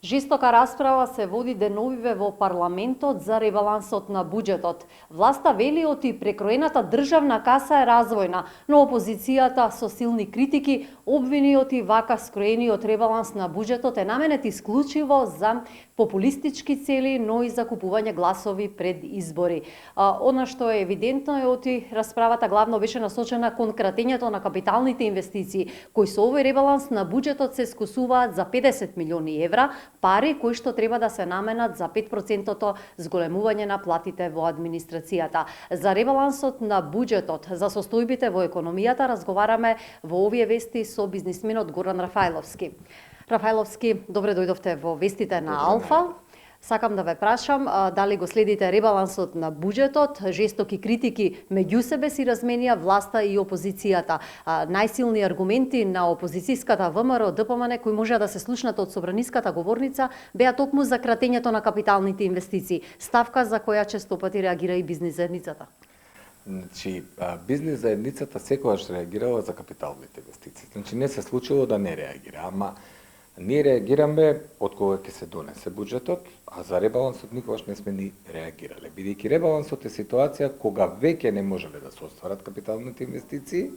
Жестока расправа се води деновиве во парламентот за ребалансот на буџетот. Власта вели оти прекроената државна каса е развојна, но опозицијата со силни критики обвини оти вака скроениот ребаланс на буџетот е наменет исклучиво за популистички цели, но и за купување гласови пред избори. Она што е евидентно е оти расправата главно беше насочена кон кратењето на капиталните инвестиции, кои со овој ребаланс на буџетот се скосуваат за 50 милиони евра, пари кои што треба да се наменат за 5% зголемување на платите во администрацијата. За ребалансот на буџетот, за состојбите во економијата разговараме во овие вести со бизнисменот Горан Рафајловски. Рафајловски, добре дојдовте во вестите на Алфа. Сакам да ве прашам дали го следите ребалансот на буџетот, жестоки критики меѓу себе си разменија власта и опозицијата. Најсилни аргументи на опозицијската ВМРО ДПМН кои можеа да се слушнат од собраниската говорница беа токму за кратењето на капиталните инвестиции, ставка за која често пати реагира и бизнис заедницата. Значи, бизнис заедницата секогаш реагирала за капиталните инвестиции. Значи, не се случило да не реагира, ама ние реагираме од кога ќе се донесе буџетот, а за ребалансот никогаш не сме ни реагирале. Бидејќи ребалансот е ситуација кога веќе не можеле да се остварат капиталните инвестиции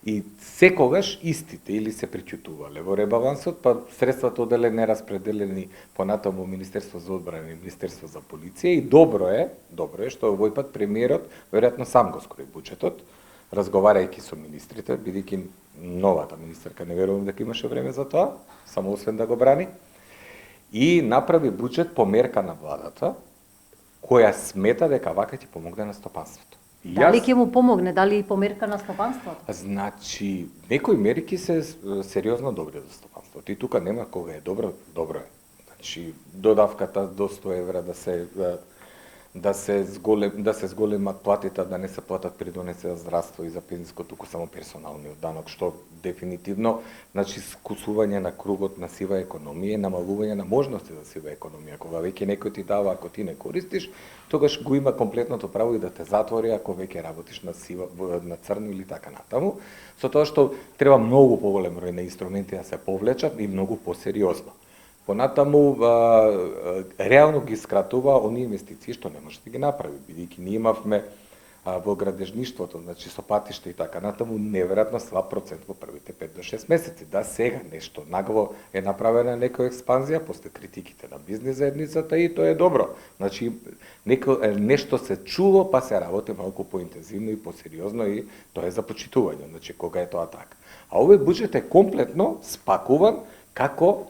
и секогаш истите или се приќутувале во ребалансот, па средствата оделе нераспределени понатаму Министерство за одбрана и Министерство за полиција и добро е што овој пат премиерот веројатно сам го скрои буџетот, разговарајќи со министрите, бидејќи новата министерка не верувам дека имаше време за тоа, само освен да го брани, и направи буџет по мерка на владата, која смета дека вака ќе помогне на стопанството. Дали ќе му помогне, дали и по мерка на стопанството? Значи, некои мерки се сериозно добри за стопанството. И тука нема кога е добро, добро е. Значи, додавката до 100 евра да се зголемат платите, да не се платат придонеси за здравство и за пензиско, туку само персоналниот данок, што дефинитивно, значи, скусување на кругот на сива економија, намалување на можности за сива економија. Кога веќе некој ти дава, ако ти не користиш, тогаш го има комплетното право и да те затвори ако веќе работиш на сива, на црно или така натаму. Со тоа што треба многу поголем број на инструменти да се повлечат и многу посериозно. Понатаму, реално ги скратува оние инвестиции што не може да ги направи, бидејќи ние имавме во градежништвото, значи со патишта и така натаму, неверојатно слаб процент во првите 5 до 6 месеци. Да, сега нешто нагло е направена некоја експанзија после критиките на бизнис заедницата и тоа е добро. Значи, нешто се чуло, па се работи малку поинтензивно и посериозно и тоа е за почитување, значи кога е тоа така. А овој буџет е комплетно спакуван како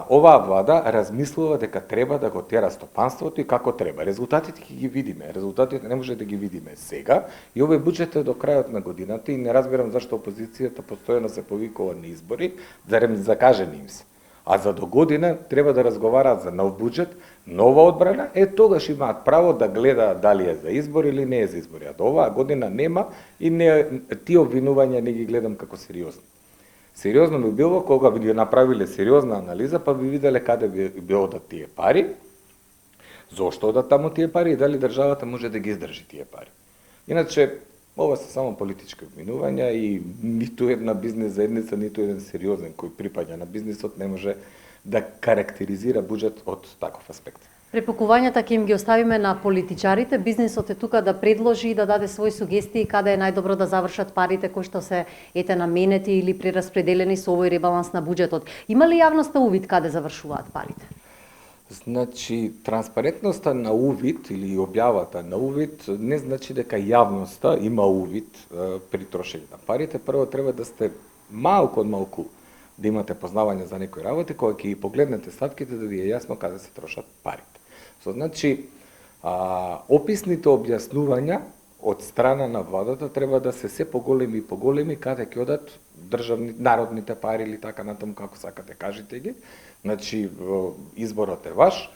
оваа влада размислува дека треба да го тера стопанството и како треба. Резултатите ќе ги видиме. Резултатите не може да ги видиме сега и овој буџет е до крајот на годината и не разбирам зашто опозицијата постојано се повикува на избори, зарем закажени им се. А за до година треба да разговараат за нов буџет, нова одбрана, тогаш имаат право да гледаат дали е за избори или не е за избори. А до оваа година нема и тие обвинувања не ги гледам како сериозни. Сериозно би било кога би направиле сериозна анализа, па би виделе каде би одат тие пари, зошто одат таму тие пари и дали државата може да ги издржи тие пари. Иначе, ова се само политички обвинувања и ниту една бизнес заедница, ниту еден сериозен кој припаѓа на бизнисот не може да карактеризира буџет од таков аспект. Препукувањата ќе им ги оставиме на политичарите. Бизнисот е тука да предложи и да даде своји сугестии каде е најдобро да завршат парите кои што се наменети или прераспределени со овој ребаланс на буџетот. Има ли јавноста увид каде завршуваат парите? Значи, транспарентноста на увид или објавата на увид не значи дека јавноста има увид при трошење на парите. Прво треба да сте малку од малку да имате познавање за некои работи, кога ќе ги погледнете ставките да ви е јасно каде се трошат парите. Значи, описните објаснувања од страна на владата треба да се поголеми и поголеми каде ќе одат народните пари или така натаму како сакате кажете ги. Значи, изборот е ваш,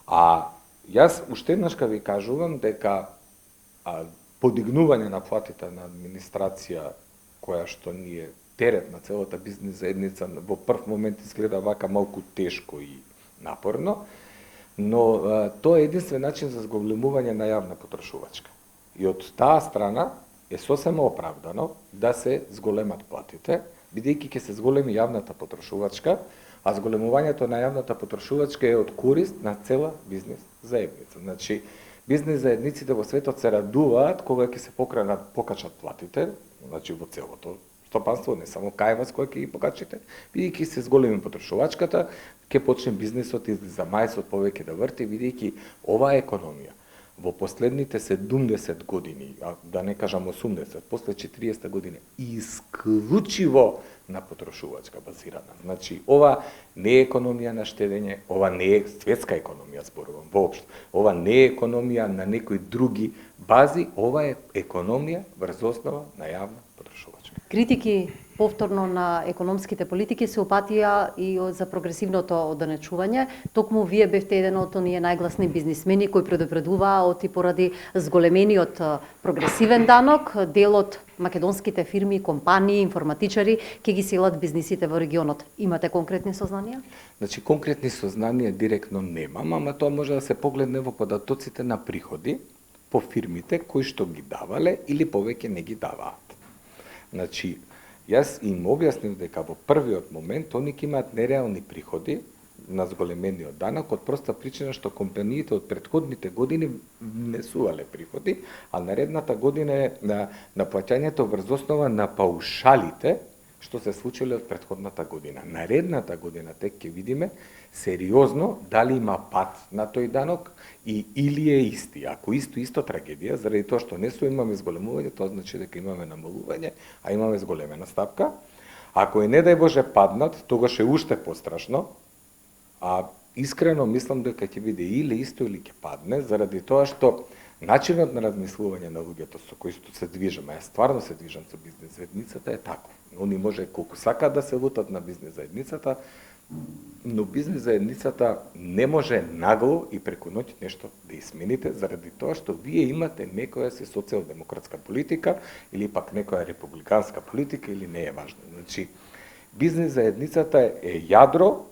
а јас уште еднаш ви кажувам дека подигнување на платите на администрација која што ни е терет на целата бизнес заедница во прв момент изгледа вака малку тешко и напорно, но тоа е единствен начин за зголемување на јавна потрошувачка. И од таа страна е сосема оправдано да се зголемат платите, бидејќи ќе се зголеми јавната потрошувачка, а зголемувањето на јавната потрошувачка е од корист на цела бизнес заедница. Значи, бизнес заедниците во светот се радуваат кога ќе се покачат платите, значи во целото стопанство, не само кај вас кој ќе ги покачите, бидејќи се зголеми потрошувачката, ќе почне бизнесот и за мајсот повеќе да врти, бидејќи оваа економија во последните 70 години, а да не кажам 80, после 40 години, исклучиво на потрошувачка базирана. Значи, ова не е економија на штедење, ова не е светска економија, зборувам, воопшто. Ова не е економија на некои други бази, ова е економија врз основа на јавна потрошувачка. Критики повторно на економските политики се упатија и за прогресивното оддалечување. Токму вие бевте еден од оние најгласни бизнисмени кои предупредуваа оти поради зголемениот прогресивен данок, дел од македонските фирми, компании, информатичари ќе ги селат бизнисите во регионот. Имате конкретни сознанија? Значи, конкретни сознанија директно немам, ама тоа може да се погледне во податоците на приходи по фирмите кои што ги давале или повеќе не ги даваат. Значи, јас им објаснив дека во првиот момент они ќе имаат нереални приходи на зголемениот данок од проста причина што компаниите од претходните години внесувале приходи, а наредната година е на плаќањето врз основа на паушалите што се случиле од претходната година. Наредната година тек ќе видиме сериозно дали има пат на тој данок и или е исти. Ако исто трагедија, заради тоа што не со имаме зголемување, тоа значи дека имаме намалување, а имаме зголемена стапка. Ако е не дај Боже паднат, тогаш е уште пострашно, а искрено мислам дека ќе биде или исто или ќе падне, заради тоа што начинот на размислување на луѓето со кои што се движиме, јас стварно се движам со бизнес заедницата е тако. Они може колку сакаат да се лутат на бизнес заедницата, но бизнес заедницата не може нагло и преку ноќ нешто да измените, заради тоа што вие имате некоја си социјалдемократска политика или пак некоја републиканска политика или не е важно. Значи, бизнес заедницата е јадро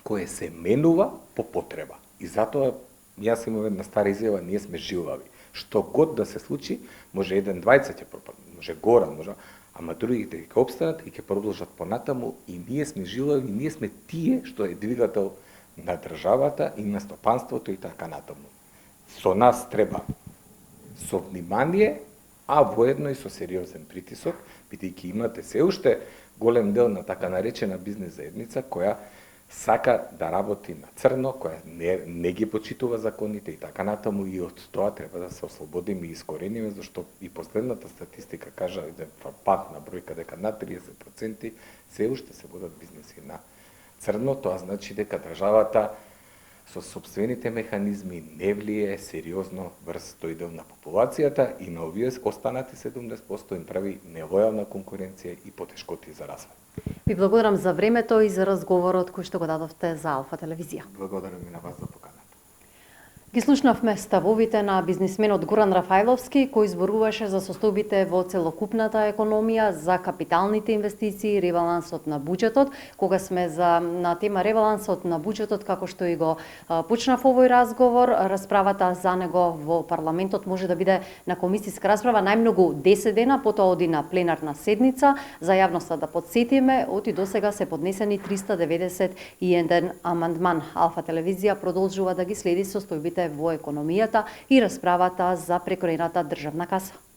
кое се менува по потреба. И затоа јас имам една стара изјава, ние сме жилави. Што год да се случи, може еден двајца ќе пропадне, може Горан, може, ама другите ќе опстанат и ќе продолжат понатаму и ние сме жилави, ние сме тие што е двигател на државата и на стопанството и така натаму. Со нас треба со внимание, а воедно и со сериозен притисок, бидејќи имате се уште голем дел на така наречена бизнес заедница која сака да работи на црно, која не ги почитува законите и така натаму, и од тоа треба да се ослободиме и искорениме, зашто и последната статистика кажа еден пат на бројка дека над 30% се уште се водат бизнеси на црно, тоа значи дека државата со сопствените механизми не влие сериозно врз тој дел на популацијата и на овие останати 70% им прави нелојална конкуренција и потешкоти за развој. Ви благодарам за времето и за разговорот кој што го дадовте за Алфа телевизија. Благодарам и на вас за поканата. Ги слушнавме ставовите на бизнисменот Горан Рафајловски, кој зборуваше за состојбите во целокупната економија, за капиталните инвестиции, ребалансот на буџетот. Кога сме на тема ребалансот на буџетот, како што и го почнав овој разговор, расправата за него во парламентот може да биде на комисијска расправа најмногу 10 дена, потоа оди на пленарна седница. За јавноста да подсетиме, оти досега се поднесени 391 амандман. Алфа телевизија продолжува да ги следи состојбите во економијата и расправата за прекроената државна каса.